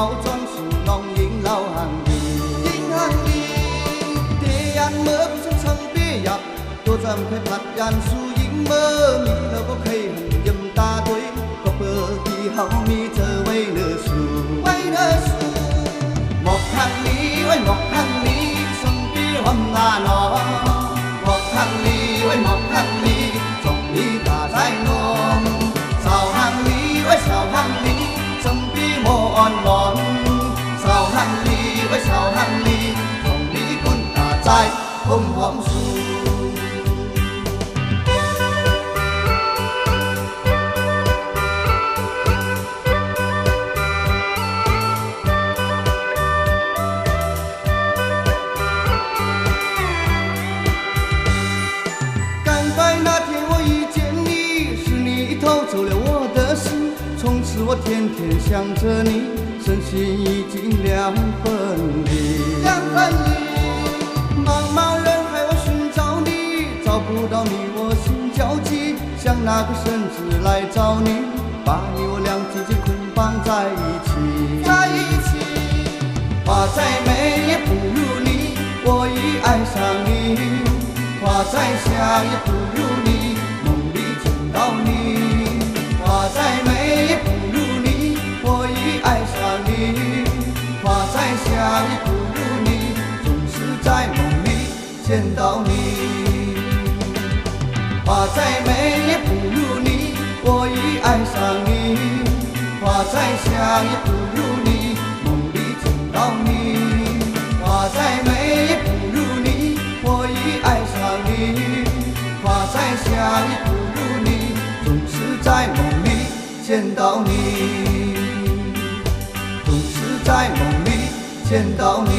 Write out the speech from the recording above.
เขาจนสู่น้องหญิงเล่าห่างดีหญิงห่างดีที่ยันเมื่อฉันสั่งปียับตัวจำเคยผลัดยันสู่หญิงเมื่อมีแล้วก็เคยหันยิ้มตาตัวก็เปิดที่เขามีเธอไว้เนื้อสู่ไว้เนื้อสู่หมอกทางนี้ไว้หมอกทางนี้สั่งปีหอมหน้าหนอหมอกทางนี้ไว้หมอกทางนี้ส่งนี้ตาใจนมสาวห่างนี้ไว้สาวห่างนี้สั่งปีโมอ่อนหวอนสาวห่างนี้ไว้สาวห่างนี้ส่งนี้คุณตาใจผมหอมสู่从此我天天想着你身心已经两分离茫茫人海我寻找你找不到你我心焦急想拿个绳子来找你把你我俩紧紧捆绑在一起花再美也不如你我已爱上你花再香也不如你梦里见到你花再美也不如你我已爱上你花再香也不如你总是在梦里见到你花再美也不如你我已爱上你花再香也不如你梦里见到你花再美也不如你我已爱上你花再香也不如你总是在梦里见到你总是在梦里见到你